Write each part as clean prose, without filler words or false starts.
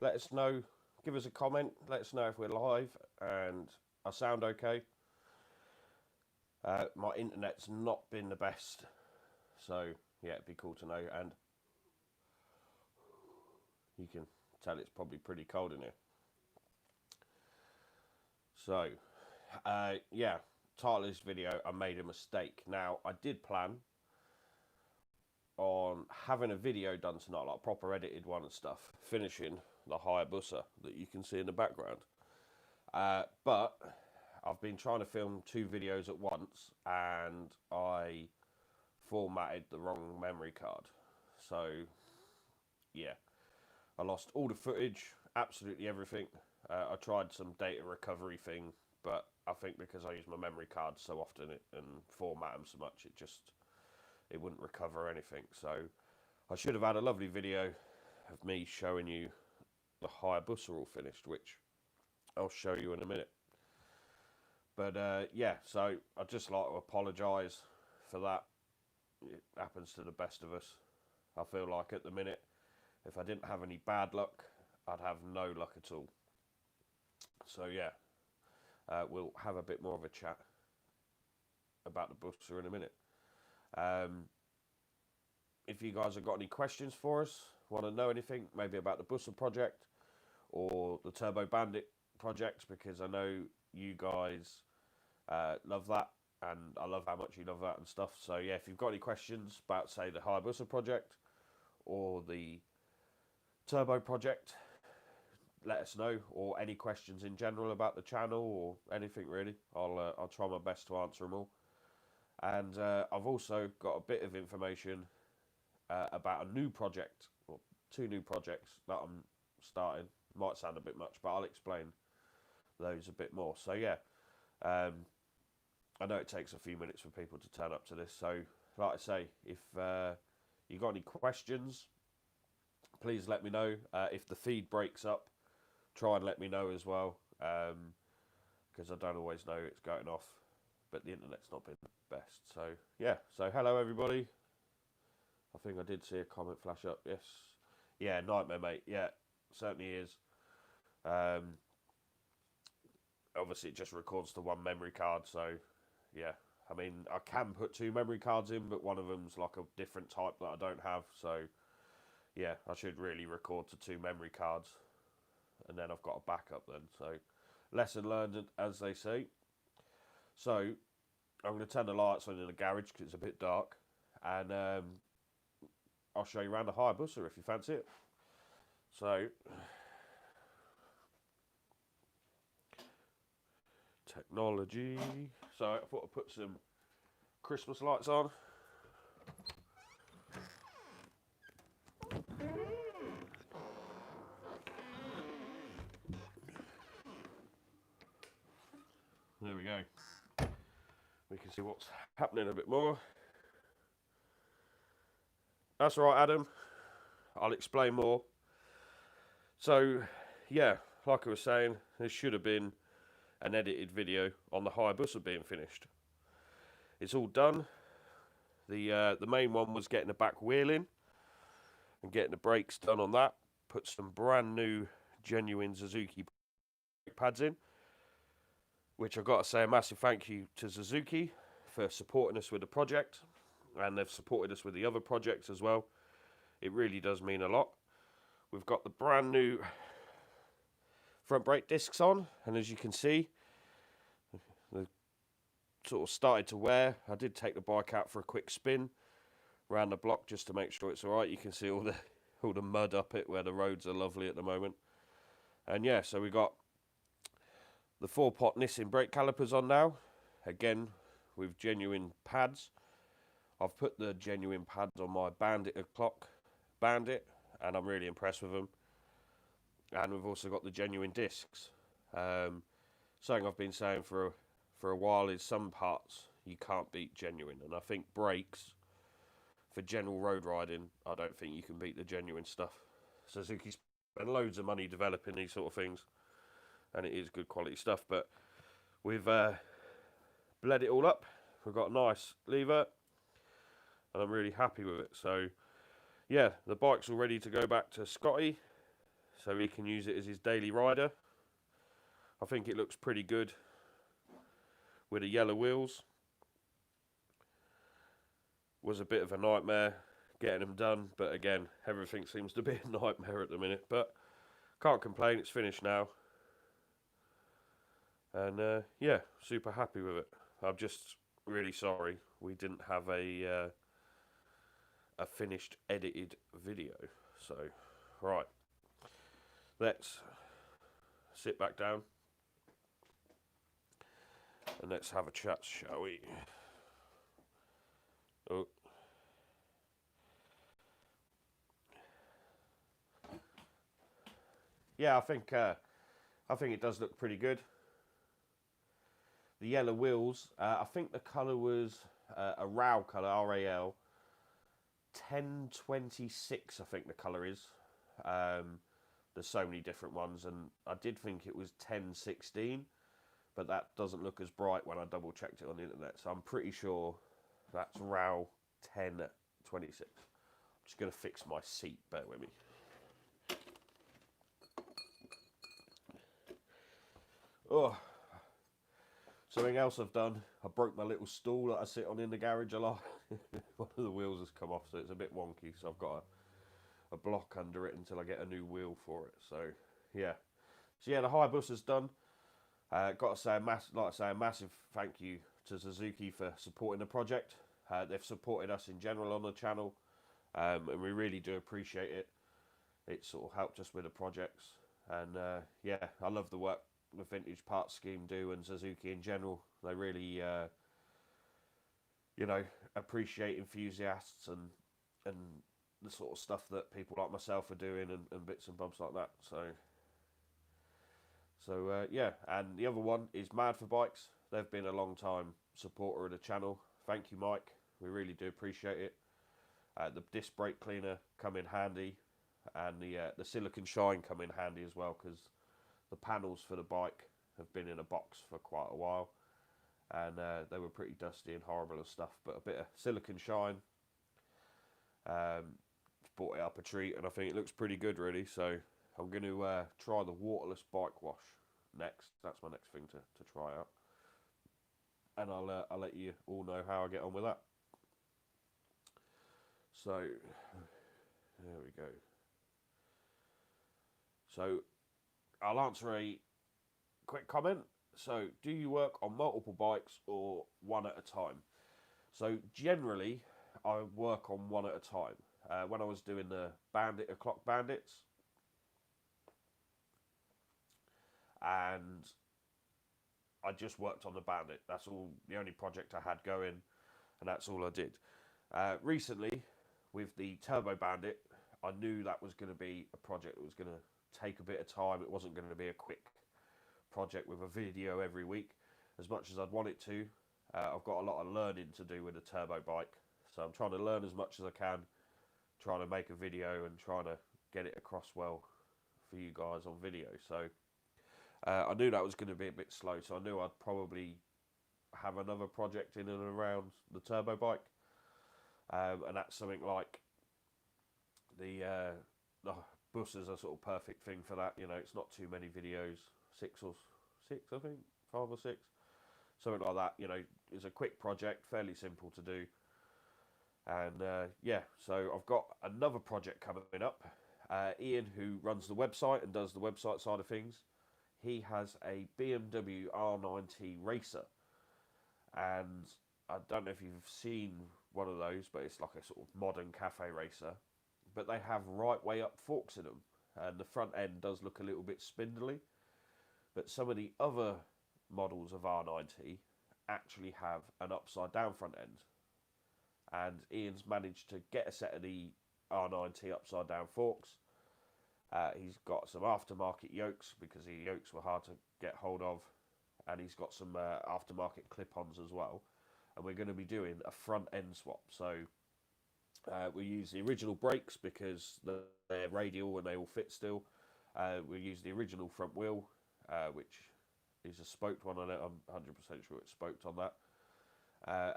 let us know, give us a comment, let us know if we're live and I sound okay. My internet's not been the best, so yeah, it'd be cool to know. And you can tell it's probably pretty cold in here. So, yeah, title of this video, I made a mistake. Now, I did plan on having a video done tonight, like a proper edited one and stuff, finishing the Hayabusa that you can see in the background. But I've been trying to film 2 videos at once and I formatted the wrong memory card. So, yeah, I lost all the footage, absolutely everything. I tried some data recovery thing, but I think because I use my memory card so often and format them so much, it wouldn't recover anything. So I should have had a lovely video of me showing you the Hayabusa all finished, which I'll show you in a minute. But yeah, so I'd just like to apologise for that. It happens to the best of us. I feel like at the minute, if I didn't have any bad luck, I'd have no luck at all. So yeah, we'll have a bit more of a chat about the Busa in a minute. If you guys have got any questions for us, want to know anything, maybe about the Busa project or the Turbo Bandit project, because I know you guys love that, and I love how much you love that and stuff. So yeah, if you've got any questions about, say, the Hayabusa project or the Turbo project, let us know, or any questions in general about the channel or anything really. I'll try my best to answer them all. And I've also got a bit of information about a new project, or 2 new projects that I'm starting. Might sound a bit much, but I'll explain those a bit more. So yeah, I know it takes a few minutes for people to turn up to this. So like I say, if you got any questions, please let me know. If the feed breaks up, try and let me know as well, because I don't always know it's going off, but the internet's not been the best. So yeah, so hello everybody. I think I did see a comment flash up. Yes, yeah, nightmare mate. Yeah, certainly is. Obviously it just records to 1 memory card, so yeah, I mean I can put 2 memory cards in, but one of them's like a different type that I don't have. So yeah, I should really record to 2 memory cards, and then I've got a backup then. So lesson learned, as they say. So I'm going to turn the lights on in the garage because it's a bit dark, and I'll show you around the Hayabusa if you fancy it. So technology. So I thought I'd put some Christmas lights on. There we go. We can see what's happening a bit more. That's right, Adam. I'll explain more. So, yeah, like I was saying, there should have been an edited video on the Hayabusa being finished. It's all done. The main one was getting the back wheel in and getting the brakes done on that. Put some brand new, genuine Suzuki brake pads in, which I've got to say a massive thank you to Suzuki for supporting us with the project, and they've supported us with the other projects as well. It really does mean a lot. We've got the brand new front brake discs on, and as you can see, they sort of started to wear. I did take the bike out for a quick spin around the block just to make sure it's all right. You can see all the mud up it where the roads are lovely at the moment. And yeah, so we got the 4-pot Nissin brake calipers on now, again with genuine pads. I've put the genuine pads on my Bandit, and I'm really impressed with them. And we've also got the genuine discs. Something I've been saying for a while is some parts you can't beat genuine, and I think brakes for general road riding, I don't think you can beat the genuine stuff. Suzuki spend loads of money developing these sort of things, and it is good quality stuff. But we've bled it all up. We've got a nice lever, and I'm really happy with it. So yeah, the bike's all ready to go back to Scotty. so he can use it as his daily rider. I think it looks pretty good with the yellow wheels. Was a bit of a nightmare getting them done, but again, everything seems to be a nightmare at the minute, but can't complain, it's finished now. And yeah, super happy with it. I'm just really sorry we didn't have a finished edited video. So, right, let's sit back down and let's have a chat, shall we? Oh. Yeah, I think it does look pretty good. The yellow wheels, I think the colour was a RAL colour, RAL. 1026, I think the colour is. There's so many different ones, and I did think it was 1016, but that doesn't look as bright when I double checked it on the internet, so I'm pretty sure that's RAL 1026. I'm just going to fix my seat, bear with me. Oh, something else I've done, I broke my little stool that I sit on in the garage a lot. One of the wheels has come off, so it's a bit wonky, so I've got a block under it until I get a new wheel for it. So yeah, the Hayabusa's done. Got to say a massive thank you to Suzuki for supporting the project. They've supported us in general on the channel, and we really do appreciate it. It sort of helped us with the projects, and yeah, I love the work the Vintage Parts Scheme do, and Suzuki in general. They really you know, appreciate enthusiasts and the sort of stuff that people like myself are doing, and bits and bobs like that. So yeah, and the other one is Mad for Bikes. They've been a long time supporter of the channel. Thank you, Mike. We really do appreciate it. The disc brake cleaner come in handy, and the silicone shine come in handy as well, because the panels for the bike have been in a box for quite a while, and they were pretty dusty and horrible and stuff, but a bit of silicone shine brought it up a treat, and I think it looks pretty good really. So I'm going to try the waterless bike wash next. That's my next thing to try out, and I'll let you all know how I get on with that. So there we go. So I'll answer a quick comment. So, do you work on multiple bikes or one at a time? So, generally, I work on one at a time. When I was doing the o'clock bandits, and I just worked on the bandit. That's all, the only project I had going, and that's all I did. Recently, with the turbo bandit, I knew that was going to be a project that was going to take a bit of time. It wasn't going to be a quick project with a video every week, as much as I'd want it to. I've got a lot of learning to do with a turbo bike, so I'm trying to learn as much as I can, trying to make a video and trying to get it across well for you guys on video. So I knew that was going to be a bit slow, so I knew I'd probably have another project in and around the turbo bike, and that's something like the buses are sort of perfect thing for that. You know, it's not too many videos, six, I think, 5 or 6, something like that. You know, it's a quick project, fairly simple to do, and yeah. So I've got another project coming up. Ian, who runs the website and does the website side of things, he has a BMW R9T racer, and I don't know if you've seen one of those, but it's like a sort of modern cafe racer, but they have right way up forks in them, and the front end does look a little bit spindly, but some of the other models of R9T actually have an upside down front end, and Ian's managed to get a set of the R9T upside down forks. He's got some aftermarket yokes, because the yokes were hard to get hold of, and he's got some aftermarket clip-ons as well, and we're going to be doing a front end swap. So we use the original brakes because they're radial and they all fit still. We use the original front wheel, which is a spoked one on it. I'm 100% sure it's spoked on that.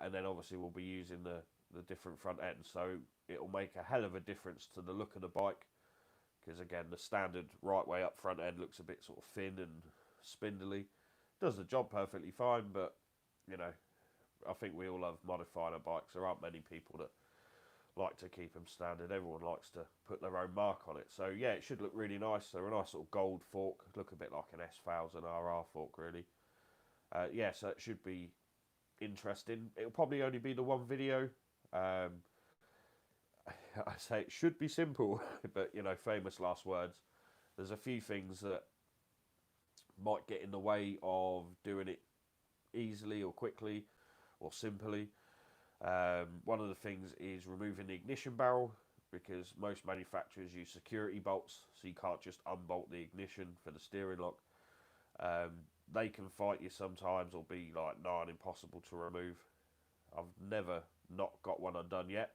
And then obviously we'll be using the different front ends, so it'll make a hell of a difference to the look of the bike, because again, the standard right way up front end looks a bit sort of thin and spindly. Does the job perfectly fine, but you know, I think we all love modifying our bikes. There aren't many people that like to keep them standard. Everyone likes to put their own mark on it. So yeah, it should look really nice. They're a nice sort of gold fork, look a bit like an S1000 RR fork really. Yeah, so it should be interesting. It'll probably only be the one video. I say it should be simple, but you know, famous last words. There's a few things that might get in the way of doing it easily or quickly or simply. One of the things is removing the ignition barrel, because most manufacturers use security bolts, so you can't just unbolt the ignition for the steering lock. They can fight you sometimes or be like nigh impossible to remove. I've never not got one undone yet,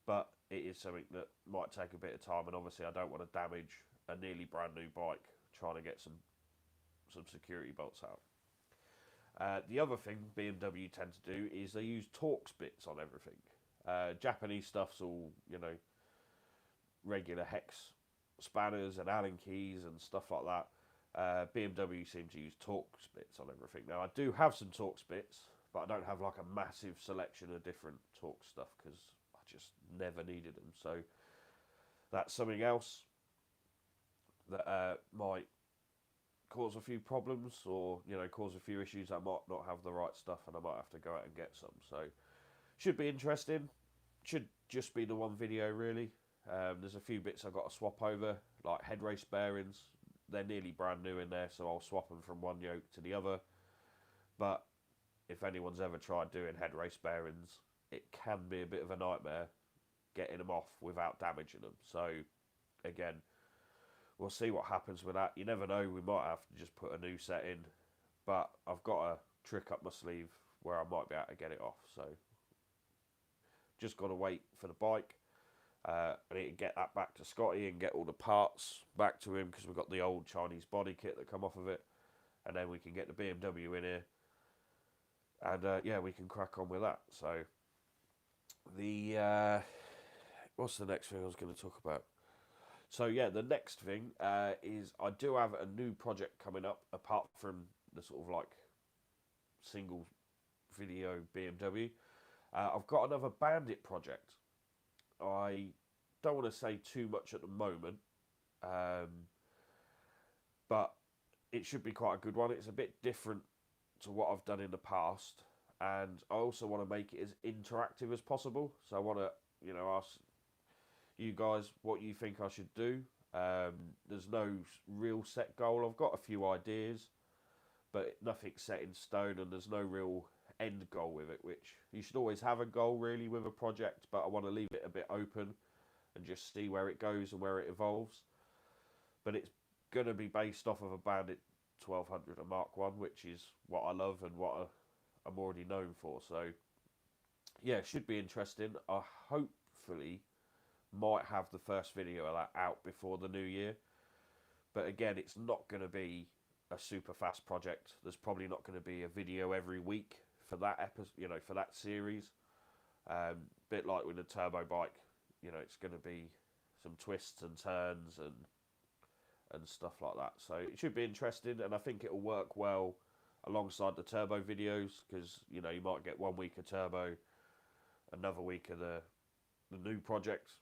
but it is something that might take a bit of time, and obviously I don't want to damage a nearly brand new bike trying to get some security bolts out. The other thing BMW tend to do is they use Torx bits on everything. Japanese stuff's all, you know, regular hex spanners and Allen keys and stuff like that. BMW seem to use Torx bits on everything. Now, I do have some Torx bits, but I don't have like a massive selection of different Torx stuff because I just never needed them. So that's something else that might cause a few problems, or you know, cause a few issues. I might not have the right stuff and I might have to go out and get some. So should be interesting. Should just be the one video really. There's a few bits I've got to swap over, like head race bearings. They're nearly brand new in there, so I'll swap them from one yoke to the other. But if anyone's ever tried doing head race bearings, it can be a bit of a nightmare getting them off without damaging them. So again, we'll see what happens with that. You never know, we might have to just put a new set in, but I've got a trick up my sleeve where I might be able to get it off. So just got to wait for the bike. I need to get that back to Scotty and get all the parts back to him, because we've got the old Chinese body kit that come off of it, and then we can get the BMW in here, and yeah, we can crack on with that. So the what's the next thing I was going to talk about? So yeah, the next thing is I do have a new project coming up, apart from the sort of like single video BMW. I've got another Bandit project. I don't want to say too much at the moment, but it should be quite a good one. It's a bit different to what I've done in the past, and I also want to make it as interactive as possible. So I want to, you know, ask you guys what you think I should do. There's no real set goal. I've got a few ideas, but nothing's set in stone, and there's no real end goal with it, which you should always have a goal really with a project, but I want to leave it a bit open and just see where it goes and where it evolves. But it's going to be based off of a Bandit 1200, a Mark 1, which is what I love and what I'm already known for. So yeah, it should be interesting. I hopefully might have the first video of that out before the new year, but again, it's not going to be a super fast project. There's probably not going to be a video every week for that episode, you know, for that series. Bit like with a turbo bike, you know, it's going to be some twists and turns and stuff like that. So it should be interesting, and I think it'll work well alongside the turbo videos, because you know, you might get 1 week of turbo, another week of the new project,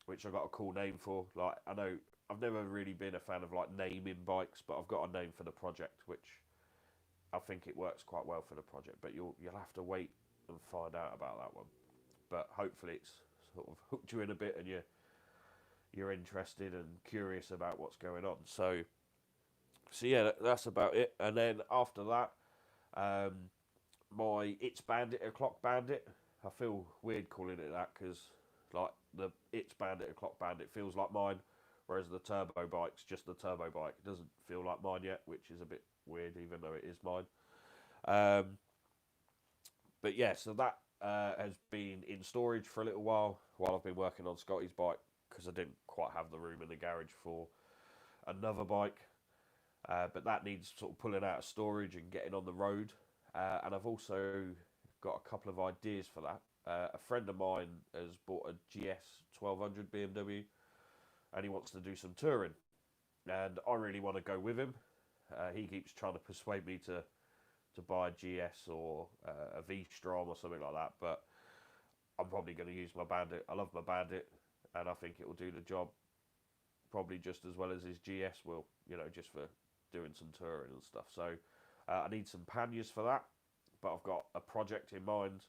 which I got a cool name for. Like, I know I've never really been a fan of like naming bikes, but I've got a name for the project, which I think it works quite well for the project. But you'll have to wait and find out about that one. But hopefully it's sort of hooked you in a bit, and you're interested and curious about what's going on. So yeah, that's about it. And then after that, my It's Bandit O'Clock Bandit. I feel weird calling it that, because like the It's Bandit O'Clock Bandit feels like mine, whereas the turbo bike's just the turbo bike. It doesn't feel like mine yet, which is a bit weird, even though it is mine. But yeah, so that has been in storage for a little while I've been working on Scotty's bike, because I didn't quite have the room in the garage for another bike. But that needs sort of pulling out of storage and getting on the road. And I've also got a couple of ideas for that. A friend of mine has bought a GS 1200 BMW, and he wants to do some touring, and I really want to go with him. He keeps trying to persuade me to buy a GS or a V-Strom or something like that, but I'm probably going to use my Bandit. I love my Bandit, and I think it will do the job probably just as well as his GS will, you know, just for doing some touring and stuff. So I need some panniers for that, but I've got a project in mind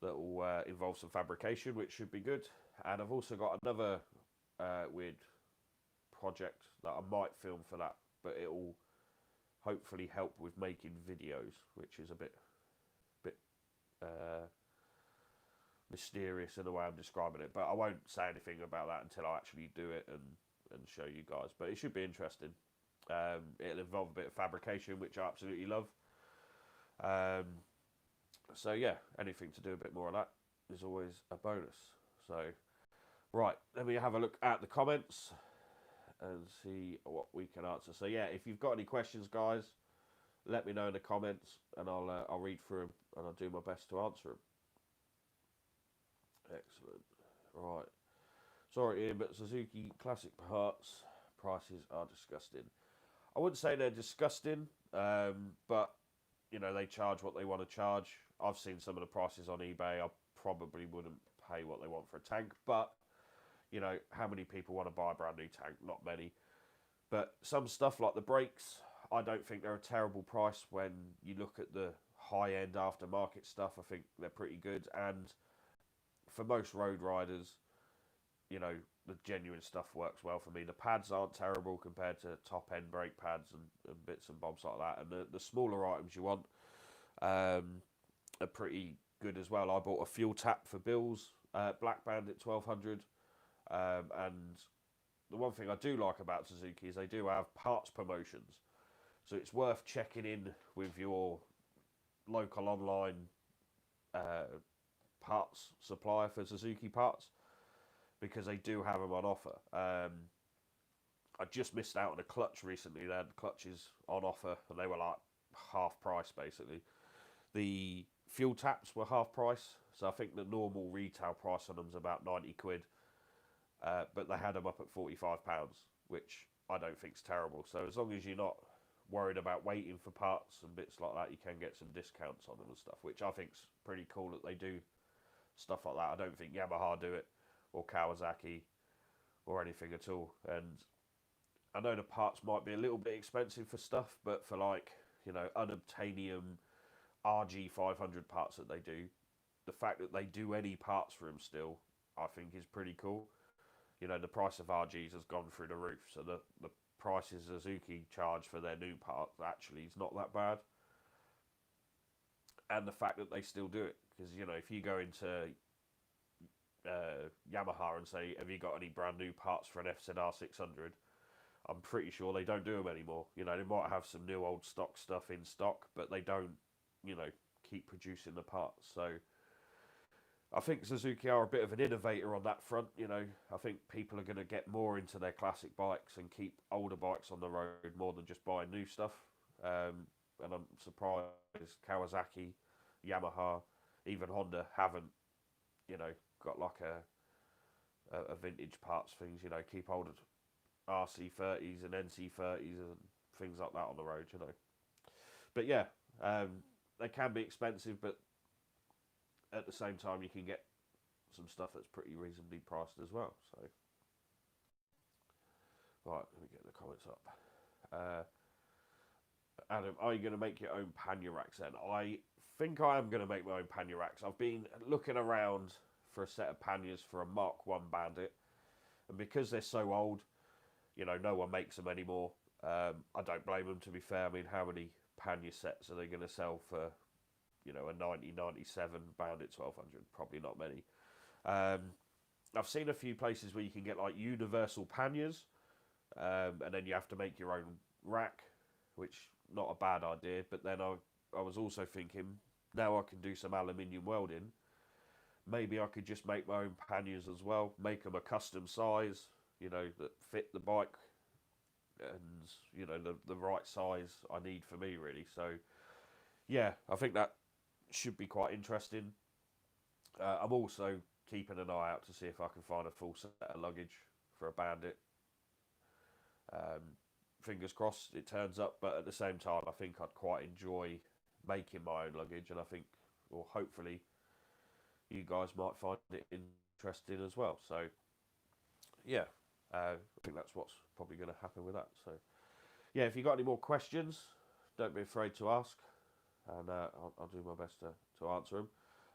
that will involve some fabrication, which should be good. And I've also got another weird project that I might film for that, but it will hopefully help with making videos, which is a bit mysterious in the way I'm describing it. But I won't say anything about that until I actually do it and show you guys. But it should be interesting. It'll involve a bit of fabrication, which I absolutely love. So yeah, anything to do a bit more of that is always a bonus. So right, let me have a look at the comments and see what we can answer. So yeah, if you've got any questions, guys, let me know in the comments, and I'll read through them and I'll do my best to answer them. Excellent. Right. Sorry, Ian, but Suzuki classic parts prices are disgusting. I wouldn't say they're disgusting, but you know, they charge what they want to charge. I've seen some of the prices on eBay. I probably wouldn't pay what they want for a tank, but you know, how many people want to buy a brand new tank? Not many. But some stuff like the brakes, I don't think they're a terrible price when you look at the high-end aftermarket stuff. I think they're pretty good, and for most road riders, you know, the genuine stuff works well for me. The pads aren't terrible compared to top-end brake pads and bits and bobs like that. And the smaller items you want are pretty good as well. I bought a fuel tap for Bill's Black Bandit 1200. And the one thing I do like about Suzuki is they do have parts promotions. So it's worth checking in with your local online parts supplier for Suzuki parts, because they do have them on offer. I just missed out on a clutch recently. They had clutches on offer and they were like half price basically. The fuel taps were half price, so I think the normal retail price on them is about 90 quid. But they had them up at £45, which I don't think is terrible. So as long as you're not worried about waiting for parts and bits like that, you can get some discounts on them and stuff, which I think's pretty cool that they do stuff like that. I don't think Yamaha do it, or Kawasaki, or anything at all. And I know the parts might be a little bit expensive for stuff, but for like, you know, unobtainium RG500 parts that they do, the fact that they do any parts for them still, I think is pretty cool. You know, the price of RGs has gone through the roof, so the prices Suzuki charge for their new parts actually is not that bad. And the fact that they still do it, because, you know, if you go into Yamaha and say, have you got any brand new parts for an FZR 600, I'm pretty sure they don't do them anymore. You know, they might have some new old stock stuff in stock, but they don't, you know, keep producing the parts. So I think Suzuki are a bit of an innovator on that front. You know, I think people are going to get more into their classic bikes and keep older bikes on the road more than just buying new stuff. And I'm surprised Kawasaki, Yamaha, even Honda haven't, you know, got like a vintage parts things, you know, keep old RC30s and NC30s and things like that on the road, you know. But yeah, they can be expensive, but at the same time you can get some stuff that's pretty reasonably priced as well. So right, let me get the comments up. Adam, are you going to make your own pannier racks then? I think I am going to make my own pannier racks. I've been looking around for a set of panniers for a Mark 1 Bandit, and because they're so old, you know, no one makes them anymore. I don't blame them, to be fair. I mean, how many pannier sets are they going to sell for, you know, a 1997 Bandit 1200? Probably not many. I've seen a few places where you can get like universal panniers, and then you have to make your own rack, which not a bad idea. But then I was also thinking, now I can do some aluminium welding. Maybe I could just make my own panniers as well, make them a custom size, you know, that fit the bike and, you know, the right size I need for me, really. So yeah, I think that should be quite interesting. I'm also keeping an eye out to see if I can find a full set of luggage for a Bandit. Fingers crossed it turns up, but at the same time, I think I'd quite enjoy making my own luggage, and I think, or hopefully, you guys might find it interesting as well. So, yeah, I think that's what's probably going to happen with that. So, yeah, if you've got any more questions, don't be afraid to ask, and I'll do my best to answer them.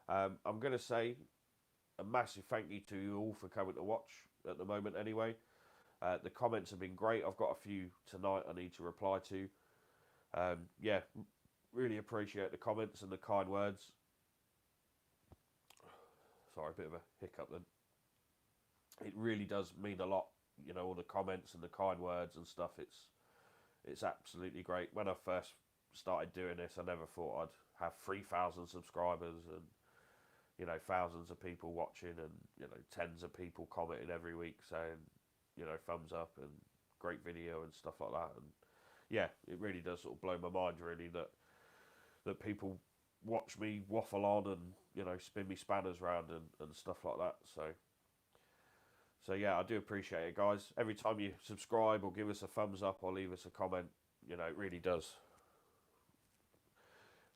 I'm going to say a massive thank you to you all for coming to watch at the moment anyway. The comments have been great. I've got a few tonight I need to reply to. Yeah, really appreciate the comments and the kind words. Sorry, a bit of a hiccup then. It really does mean a lot, you know, all the comments and the kind words and stuff. It's absolutely great. When I first started doing this, I never thought I'd have 3,000 subscribers and, you know, thousands of people watching and, you know, tens of people commenting every week saying, you know, thumbs up and great video and stuff like that. And yeah, it really does sort of blow my mind really that people watch me waffle on and, you know, spin me spanners around and stuff like that. So yeah, I do appreciate it, guys. Every time you subscribe or give us a thumbs up or leave us a comment, you know, it really does.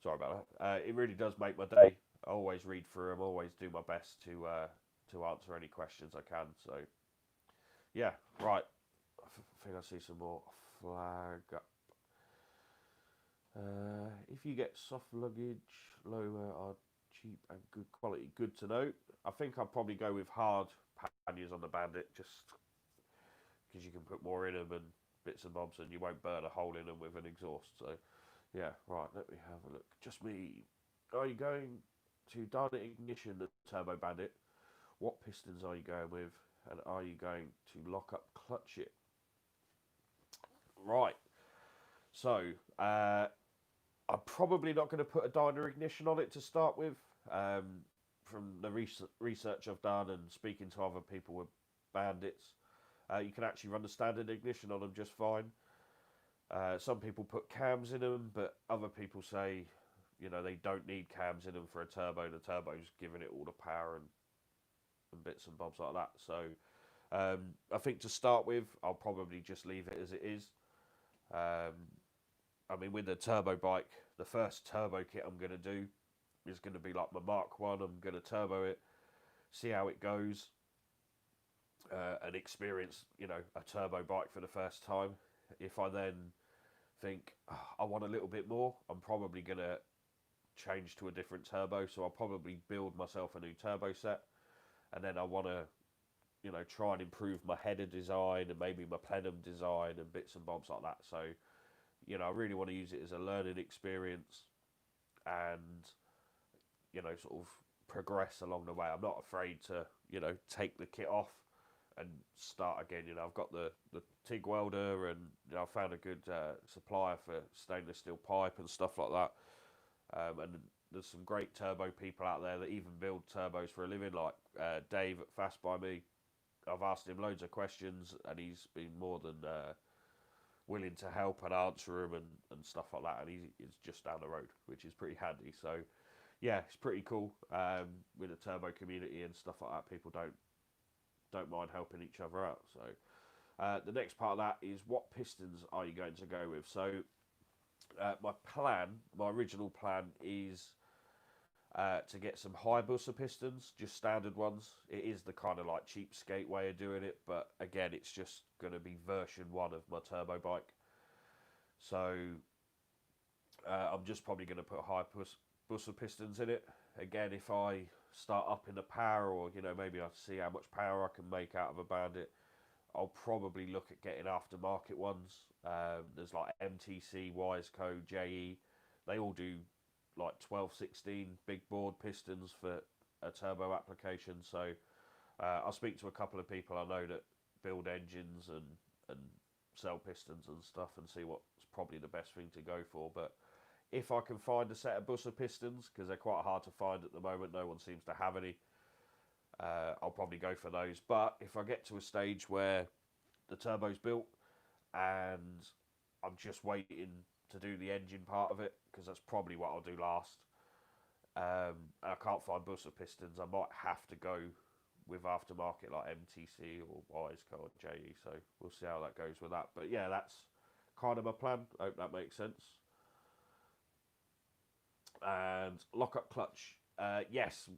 Sorry about that. It really does make my day. I always read through them, always do my best to answer any questions I can. So yeah, right. I think I see some more flag up. If you get soft luggage, lower are cheap and good quality. Good to know. I think I'll probably go with hard panniers on the Bandit, just because you can put more in them and bits and bobs, and you won't burn a hole in them with an exhaust. So, yeah, right. Let me have a look. Just me. Are you going to direct ignition the Turbo Bandit? What pistons are you going with, and are you going to lock up clutch it? Right. So, I'm probably not going to put a dyno ignition on it to start with. From the research I've done and speaking to other people with Bandits, you can actually run the standard ignition on them just fine. Some people put cams in them, but other people say, you know, they don't need cams in them for a turbo. The turbo's giving it all the power and bits and bobs like that. So I think to start with, I'll probably just leave it as it is. I mean, with the turbo bike, the first turbo kit I'm going to do is going to be like my Mark 1. I'm going to turbo it, see how it goes, and experience, you know, a turbo bike for the first time. If I then think, oh, I want a little bit more, I'm probably going to change to a different turbo. So I'll probably build myself a new turbo set, and then I want to, you know, try and improve my header design and maybe my plenum design and bits and bobs like that. So, you know, I really want to use it as a learning experience and, you know, sort of progress along the way. I'm not afraid to, you know, take the kit off and start again. You know, I've got the TIG welder, and, you know, I found a good supplier for stainless steel pipe and stuff like that. And there's some great turbo people out there that even build turbos for a living, like Dave at Fast By Me. I've asked him loads of questions, and he's been more than willing to help and answer them and stuff like that. And he's just down the road, which is pretty handy. So, yeah, it's pretty cool with the turbo community and stuff like that. People don't mind helping each other out. So, the next part of that is, what pistons are you going to go with? So, my original plan is to get some Hayabusa pistons, just standard ones. It is the kind of like cheapskate way of doing it, but again, it's just going to be version 1 of my turbo bike. So I'm just probably going to put Hayabusa pistons in it. Again, if I start up in the power, or, you know, maybe I see how much power I can make out of a Bandit, I'll probably look at getting aftermarket ones. There's like MTC, Wiseco, JE. They all do like 12-16 big board pistons for a turbo application. So I'll speak to a couple of people I know that build engines and sell pistons and stuff, and see what's probably the best thing to go for. But if I can find a set of Busa pistons, because they're quite hard to find at the moment, no one seems to have any, I'll probably go for those. But if I get to a stage where the turbo's built and I'm just waiting to do the engine part of it, because that's probably what I'll do last, and I can't find Busa pistons, I might have to go with aftermarket like MTC or Wiseco or JE. So we'll see how that goes with that. But yeah, that's kind of my plan. I hope that makes sense. And lock-up clutch, yes,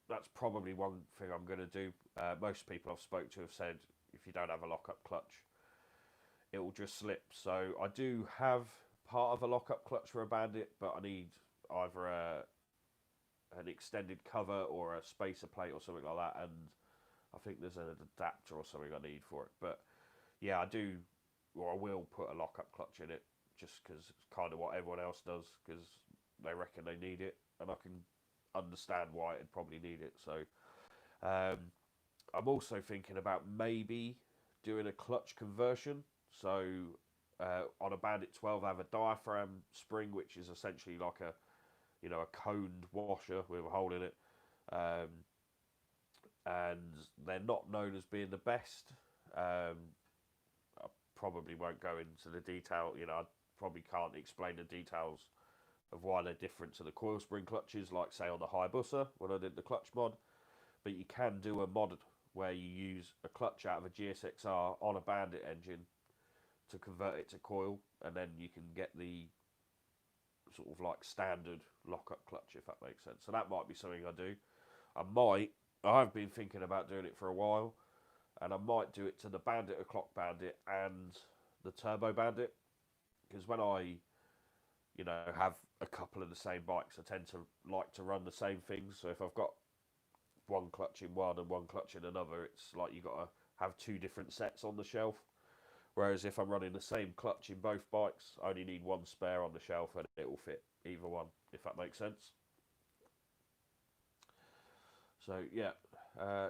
that's probably one thing I'm going to do. Most people I've spoke to have said if you don't have a lock-up clutch, it will just slip. So I do have part of a lock-up clutch for a Bandit, but I need either an extended cover or a spacer plate or something like that, and I think there's an adapter or something I need for it. But yeah, I do, or I will put a lock-up clutch in it, just because it's kind of what everyone else does, because they reckon they need it, and I can understand why it'd probably need it. So I'm also thinking about maybe doing a clutch conversion. So on a Bandit 12, I have a diaphragm spring, which is essentially like a coned washer with a hole in it, and they're not known as being the best. I probably won't go into the detail. I probably can't explain the details of why they're different to the coil spring clutches, like say on the Hayabusa when I did the clutch mod. But you can do a mod where you use a clutch out of a GSXR on a Bandit engine to convert it to coil, and then you can get the sort of like standard lock-up clutch, if that makes sense. So that might be something I do. I've been thinking about doing it for a while, and I might do it to the Bandit, a clock Bandit, and the Turbo Bandit, because when I have a couple of the same bikes, I tend to like to run the same things. So if I've got one clutch in one and one clutch in another, it's like you got to have two different sets on the shelf. Whereas if I'm running the same clutch in both bikes, I only need one spare on the shelf and it will fit either one, if that makes sense. So yeah,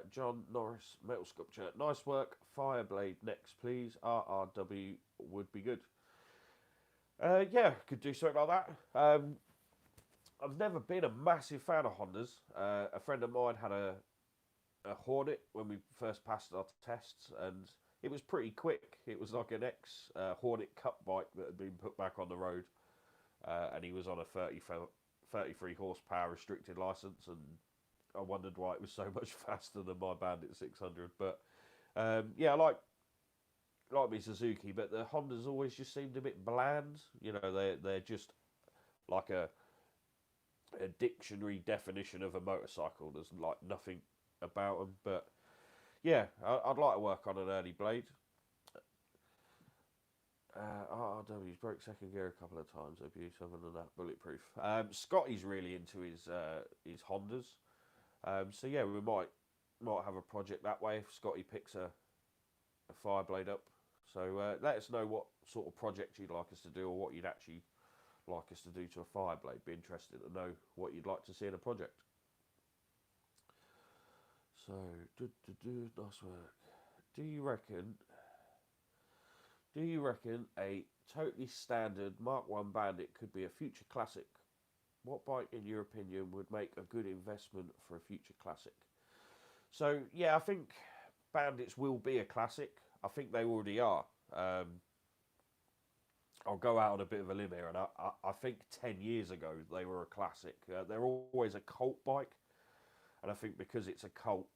John Norris, metal sculpture, nice work. Fireblade next, please. RRW would be good. Yeah, could do something like that. I've never been a massive fan of Hondas. A friend of mine had a Hornet when we first passed our tests, and it was pretty quick. It was like an ex Hornet Cup bike that had been put back on the road, and he was on a 33 horsepower restricted license, and I wondered why it was so much faster than my Bandit 600. But yeah, I like me Suzuki, but the Hondas always just seemed a bit bland. They're just like a dictionary definition of a motorcycle. There's like nothing about them. But yeah, I'd like to work on an early blade. RRW's broke second gear a couple of times. Abuse, other than that, bulletproof. Scotty's really into his Hondas. So yeah, we might have a project that way if Scotty picks a fireblade up. So let us know what sort of project you'd like us to do, or what you'd actually like us to do to a fireblade. Be interested to know what you'd like to see in a project. So, nice work. Do you reckon a totally standard Mark 1 Bandit could be a future classic? What bike, in your opinion, would make a good investment for a future classic? So, yeah, I think Bandits will be a classic. I think they already are. I'll go out on a bit of a limb here, and I think 10 years ago they were a classic. They're always a cult bike, and I think because it's a cult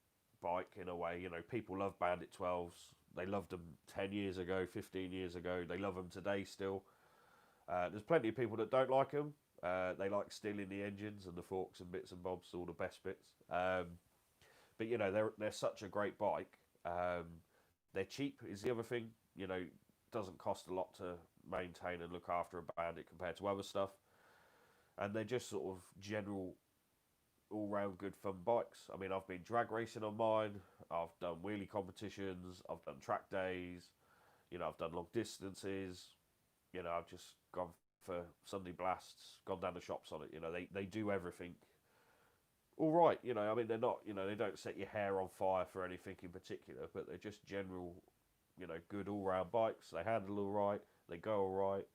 bike in a way, people love Bandit 12s. They loved them 10 years ago, 15 years ago. They love them today still. There's plenty of people that don't like them. They like stealing the engines and the forks and bits and bobs, all the best bits. But they're such a great bike. They're cheap is the other thing. Doesn't cost a lot to maintain and look after a Bandit compared to other stuff. And they're just sort of general, all-round good fun bikes. I mean, I've been drag racing on mine. I've done wheelie competitions. I've done track days. I've done long distances. I've just gone for Sunday blasts, gone down the shops on it. They do everything all right. I mean, they're not, they don't set your hair on fire for anything in particular, but they're just general, good all-round bikes. They handle all right. They go all right.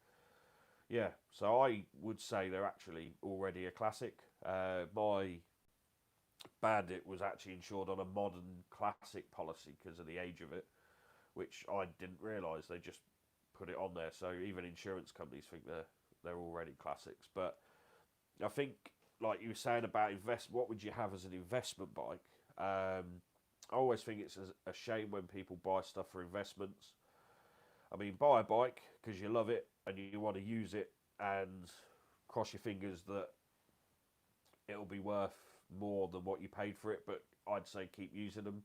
Yeah, so I would say they're actually already a classic. My Bandit was actually insured on a modern classic policy because of the age of it, which I didn't realise. They just put it on there. So even insurance companies think they're already classics. But I think, like you were saying about what would you have as an investment bike? I always think it's a shame when people buy stuff for investments. I mean, buy a bike because you love it and you want to use it, and cross your fingers that it'll be worth more than what you paid for it. But I'd say keep using them.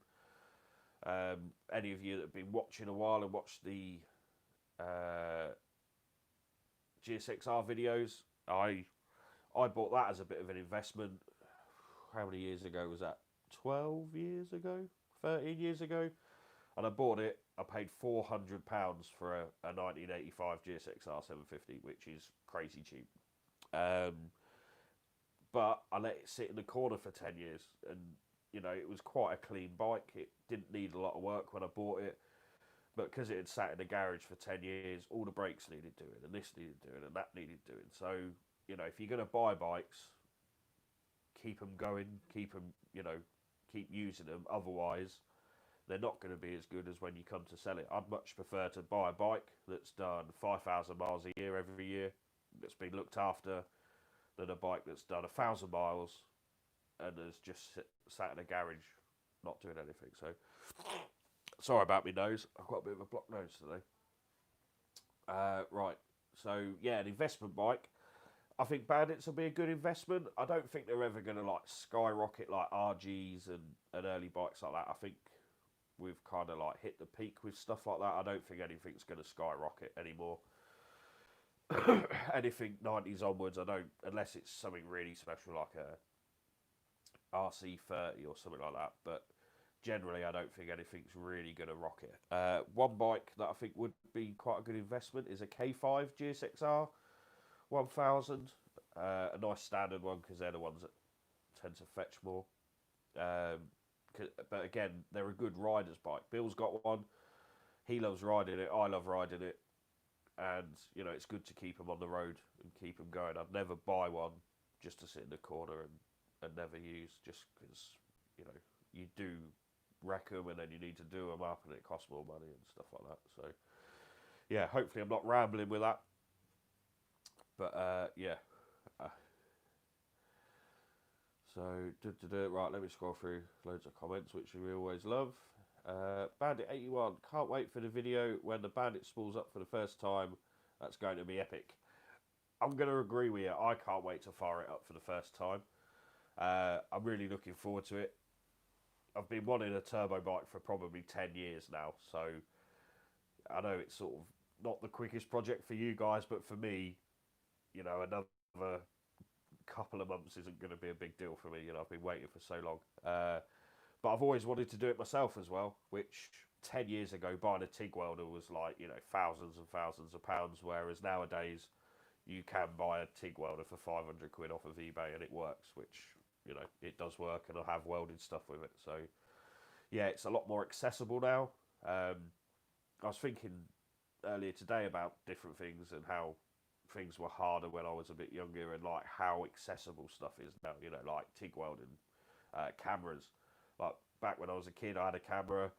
Any of you that have been watching a while and watched the GSXR videos, I bought that as a bit of an investment. How many years ago was that? 12 years ago? 13 years ago? And I bought it. I paid £400 for a 1985 GSXR 750, which is crazy cheap. But I let it sit in the corner for 10 years, and you know, it was quite a clean bike. It didn't need a lot of work when I bought it, but because it had sat in the garage for 10 years, all the brakes needed doing, and this needed doing, and that needed doing. So, you know, if you're going to buy bikes, keep them going, keep them, you know, keep using them. Otherwise, they're not going to be as good as when you come to sell it. I'd much prefer to buy a bike that's done 5,000 miles a year every year, that's been looked after, than a bike that's done 1,000 miles and has just sat in a garage not doing anything. So, sorry about my nose. I've got a bit of a blocked nose today. Right. So, yeah, an investment bike. I think Bandits will be a good investment. I don't think they're ever going to like skyrocket like RGs and early bikes like that. I think we've kind of like hit the peak with stuff like that. I don't think anything's going to skyrocket anymore. Anything 90s onwards, I don't, unless it's something really special like a RC30 or something like that. But generally, I don't think anything's really going to rock it. One bike that I think would be quite a good investment is a K5 GSXR 1000. A nice standard one because they're the ones that tend to fetch more. But again, they're a good rider's bike. Bill's got one. He loves riding it. I love riding it. And, you know, it's good to keep them on the road and keep them going. I'd never buy one just to sit in the corner and never use, just because, you know, you do wreck them and then you need to do them up and it costs more money and stuff like that. So, yeah, hopefully I'm not rambling with that. But, yeah. So, right, let me scroll through loads of comments, which we always love. Bandit81, can't wait for the video when the Bandit spools up for the first time. That's going to be epic. I'm going to agree with you. I can't wait to fire it up for the first time. I'm really looking forward to it. I've been wanting a turbo bike for probably 10 years now, so I know it's sort of not the quickest project for you guys, but for me, you know, another couple of months isn't going to be a big deal for me. You know, I've been waiting for so long. But I've always wanted to do it myself as well, which 10 years ago, buying a TIG welder was like, you know, thousands and thousands of pounds, whereas nowadays you can buy a TIG welder for 500 quid off of eBay and it works, which, you know, it does work, and I have welded stuff with it. So, yeah, it's a lot more accessible now. I was thinking earlier today about different things and how things were harder when I was a bit younger, and like how accessible stuff is now, you know, like TIG welding, cameras. Like back when I was a kid, I had a camera,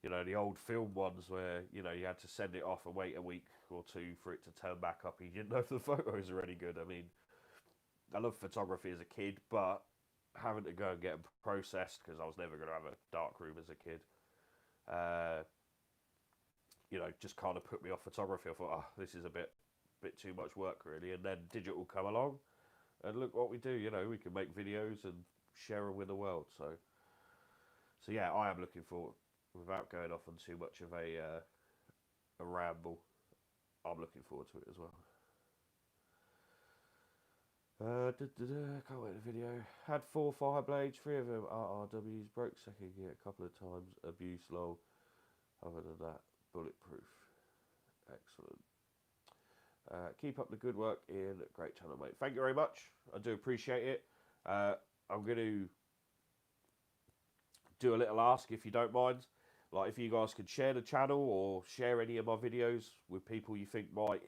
you know, the old film ones where, you know, you had to send it off and wait a week or two for it to turn back up. You didn't know if the photos are any good. I mean, I loved photography as a kid, but having to go and get them processed because I was never going to have a dark room as a kid, you know, just kind of put me off photography. I thought, oh, this is a bit too much work really. And then digital come along, and look what we do. You know, we can make videos and share them with the world. So yeah, I am looking forward. Without going off on too much of a ramble, I'm looking forward to it as well. Can't wait the video. Had 4 fireblades, 3 of them RRWs, broke second gear a couple of times, abuse lol. Other than that, bulletproof. Excellent. Keep up the good work, Ian. Great channel, mate. Thank you very much. I do appreciate it. I'm going to do a little ask, if you don't mind. Like, if you guys could share the channel or share any of my videos with people you think might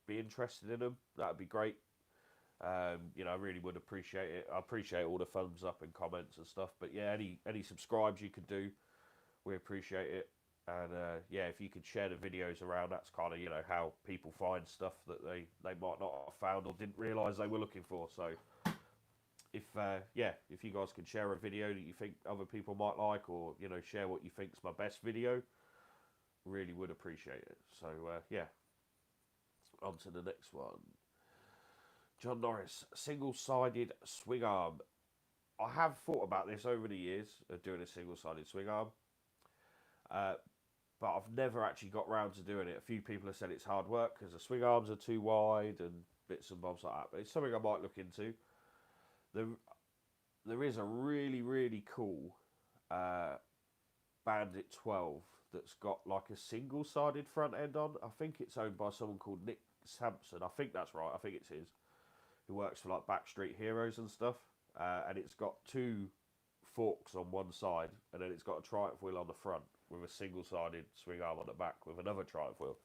be interested in them, that would be great. You know, I really would appreciate it. I appreciate all the thumbs up and comments and stuff. But yeah, any subscribes you could do, we appreciate it. And yeah, if you could share the videos around, that's kind of, you know, how people find stuff that they might not have found or didn't realise they were looking for. So if you guys could share a video that you think other people might like, or share what you think's my best video, really would appreciate it. So yeah, on to the next one. John Norris, single-sided swing arm. I have thought about this over the years of doing a single-sided swing arm, but I've never actually got round to doing it. A few people have said it's hard work because the swing arms are too wide and bits and bobs like that. But it's something I might look into. There is a really, really cool Bandit 12 that's got like a single-sided front end on. I think it's owned by someone called Nick Sampson. I think that's right. I think it's his. Who works for like Backstreet Heroes and stuff. And it's got two forks on one side, and then it's got a triumph wheel on the front with a single-sided swing arm on the back with another triumph wheel.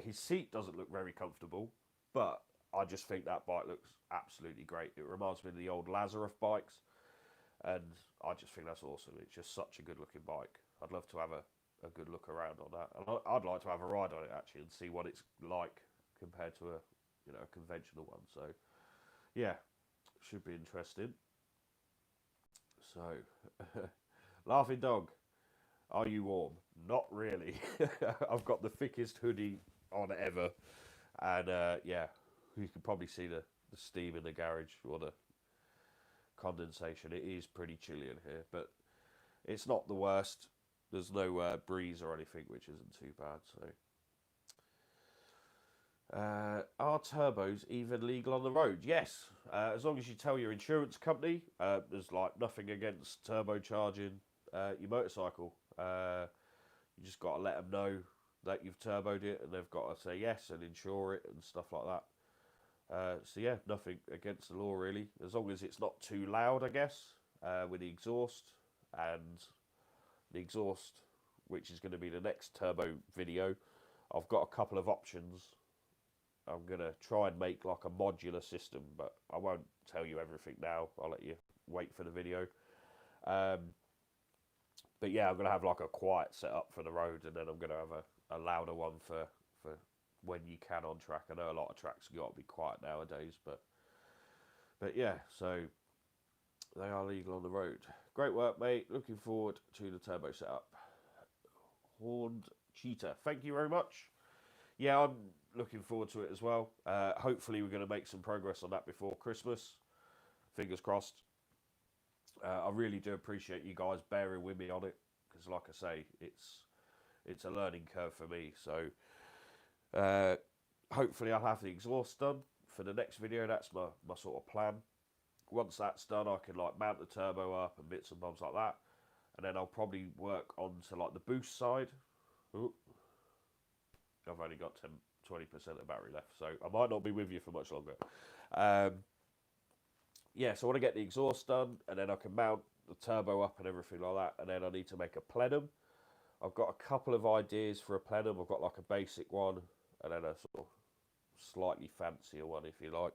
His seat doesn't look very comfortable, but I just think that bike looks absolutely great. It reminds me of the old Lazarus bikes, and I just think that's awesome. It's just such a good-looking bike. I'd love to have a good look around on that, and I'd like to have a ride on it actually and see what it's like compared to a conventional one. So yeah, should be interesting. So Laughing Dog, are you warm? Not really. I've got the thickest hoodie on ever, and yeah, you can probably see the steam in the garage or the condensation. It is pretty chilly in here, but it's not the worst. There's no breeze or anything, which isn't too bad. So are turbos even legal on the road? Yes, as long as you tell your insurance company. There's like nothing against turbocharging your motorcycle. You just got to let them know that you've turboed it, and they've got to say yes and insure it and stuff like that. So yeah, nothing against the law really, as long as it's not too loud, I guess, with the exhaust. And the exhaust, which is going to be the next turbo video, I've got a couple of options. I'm going to try and make like a modular system, but I won't tell you everything now. I'll let you wait for the video. But yeah, I'm going to have like a quiet setup for the road, and then I'm going to have a louder one for when you can on track. I know a lot of tracks got to be quiet nowadays, but yeah, so they are legal on the road. Great work, mate. Looking forward to the turbo setup. Horned Cheetah, thank you very much. Yeah, I'm looking forward to it as well. Hopefully we're going to make some progress on that before Christmas. Fingers crossed. I really do appreciate you guys bearing with me on it, because like I say, it's a learning curve for me. So hopefully I'll have the exhaust done for the next video. That's my sort of plan. Once that's done, I can like mount the turbo up and bits and bobs like that, and then I'll probably work onto like the boost side. Ooh. I've only got 20% of battery left, so I might not be with you for much longer. Yeah, so I want to get the exhaust done, and then I can mount the turbo up and everything like that, and then I need to make a plenum. I've got a couple of ideas for a plenum. I've got like a basic one, and then a sort of slightly fancier one, if you like.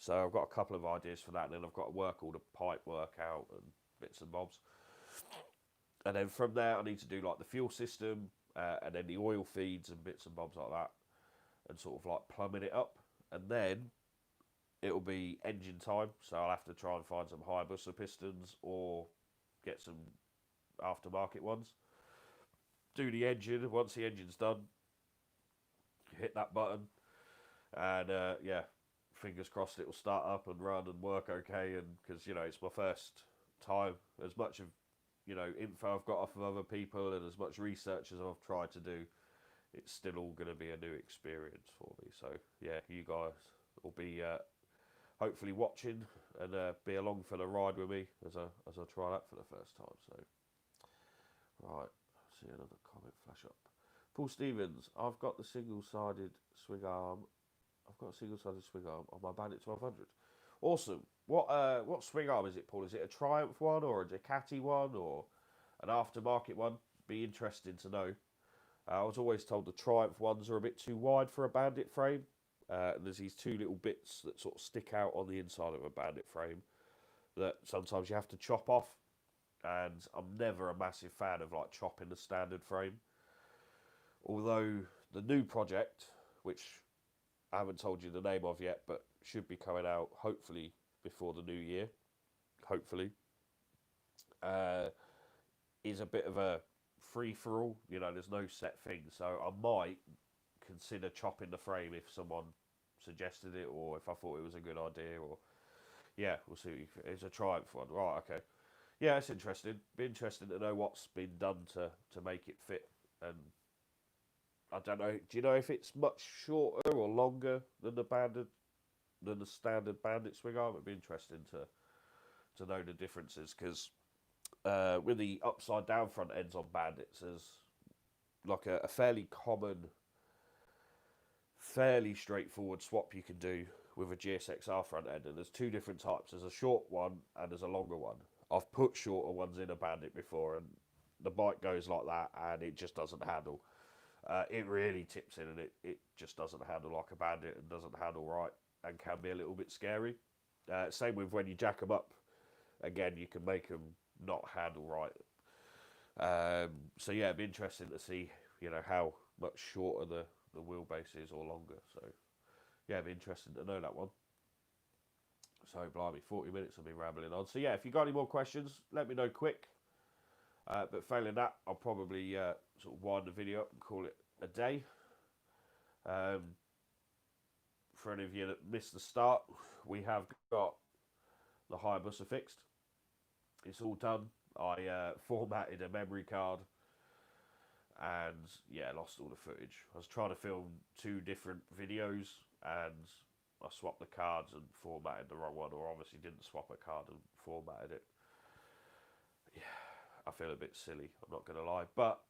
So I've got a couple of ideas for that, and then I've got to work all the pipe work out and bits and bobs. And then from there, I need to do like the fuel system, and then the oil feeds and bits and bobs like that, and sort of like plumbing it up. And then it'll be engine time, so I'll have to try and find some Hayabusa pistons or get some aftermarket ones. Do the engine. Once the engine's done, hit that button, and yeah, fingers crossed it'll start up and run and work okay. And because it's my first time, as much of info I've got off of other people and as much research as I've tried to do, it's still all going to be a new experience for me. So yeah, you guys will be hopefully watching and be along for the ride with me as I try that for the first time. So right, see another comment flash up. Paul Stevens, I've got the single-sided swing arm. I've got a single-sided swing arm on my Bandit 1200. Awesome. What swing arm is it, Paul? Is it a Triumph one or a Ducati one or an aftermarket one? Be interesting to know. I was always told the Triumph ones are a bit too wide for a Bandit frame. There's these two little bits that sort of stick out on the inside of a Bandit frame that sometimes you have to chop off. And I'm never a massive fan of like chopping the standard frame. Although the new project, which I haven't told you the name of yet, but should be coming out hopefully before the new year, hopefully, is a bit of a free-for-all. You know, there's no set thing. So I might consider chopping the frame if someone suggested it, or if I thought it was a good idea, or yeah, we'll see. It's a Triumph one, right? Okay, yeah, it's interesting. Be interesting to know what's been done to make it fit. And I don't know. Do you know if it's much shorter or longer than the standard Bandit swing arm? It'd be interesting to know the differences, because with the upside down front ends on Bandits, there's like a fairly common, fairly straightforward swap you can do with a GSXR front end, and there's two different types. There's a short one and there's a longer one. I've put shorter ones in a Bandit before, and the bike goes like that, and it just doesn't handle. It really tips in, and it just doesn't handle like a Bandit, and doesn't handle right, and can be a little bit scary. Same with when you jack them up. Again, you can make them not handle right. So yeah, it'd be interesting to see, you know, how much shorter the wheelbase is or longer. So yeah, it'd be interesting to know that one. So blimey, 40 minutes I've been rambling on. So yeah, if you got any more questions, let me know quick. But failing that, I'll probably sort of wind the video up and call it a day. For any of you that missed the start, we have got the Hayabusa fixed. It's all done. I formatted a memory card, and yeah, lost all the footage. I was trying to film two different videos, and I swapped the cards and formatted the wrong one, or obviously didn't swap a card and formatted it. Yeah, I feel a bit silly, I'm not going to lie, but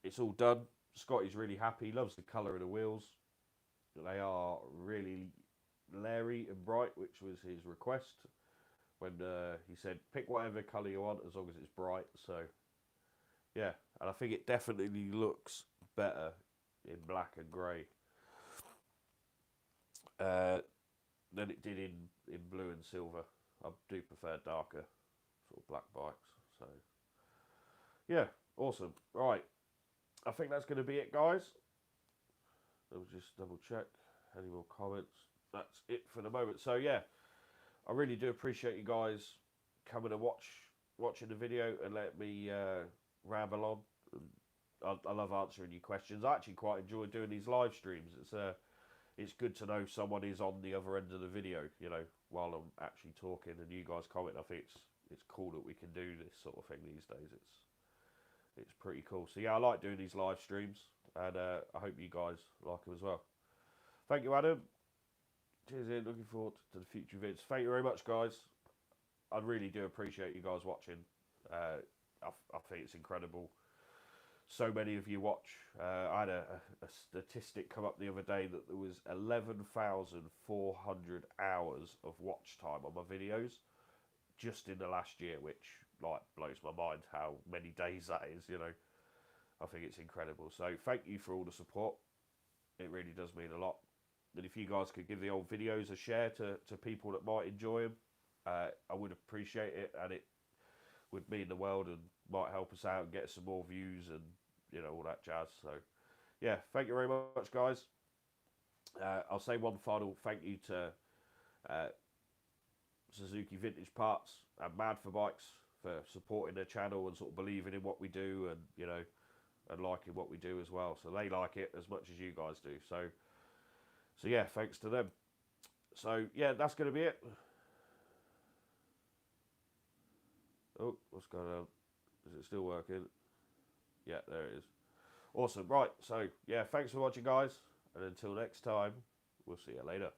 it's all done. Scotty's really happy. He loves the colour of the wheels. They are really leery and bright, which was his request when he said pick whatever colour you want as long as it's bright. So yeah, and I think it definitely looks better in black and grey than it did in blue and silver. I do prefer darker sort of black bikes. So yeah, awesome. Right, I think that's going to be it, guys. I'll just double check any more comments. That's it for the moment. So yeah, I really do appreciate you guys coming and watching the video and let me ramble on. I love answering your questions. I actually quite enjoy doing these live streams. It's good to know someone is on the other end of the video, you know, while I'm actually talking and you guys comment. I think it's cool that we can do this sort of thing these days. It's pretty cool. So yeah, I like doing these live streams, and I hope you guys like them as well. Thank you, Adam. Cheers, Ian. Looking forward to the future vids. Thank you very much, guys. I really do appreciate you guys watching. I think it's incredible. So many of you watch. I had a statistic come up the other day that there was 11,400 hours of watch time on my videos just in the last year, which like blows my mind how many days that is, you know. I think it's incredible. So thank you for all the support. It really does mean a lot. And if you guys could give the old videos a share to people that might enjoy them, I would appreciate it, and it would mean the world and might help us out and get some more views and, you know, all that jazz. So yeah, thank you very much, guys. I'll say one final thank you to Suzuki Vintage Parts and Mad for Bikes for supporting their channel and sort of believing in what we do, and, you know, and liking what we do as well. So they like it as much as you guys do. So yeah, thanks to them. So yeah, that's going to be it. Oh, what's going on? Is it still working? Yeah, there it is. Awesome. Right, so yeah, thanks for watching, guys, and until next time, we'll see you later.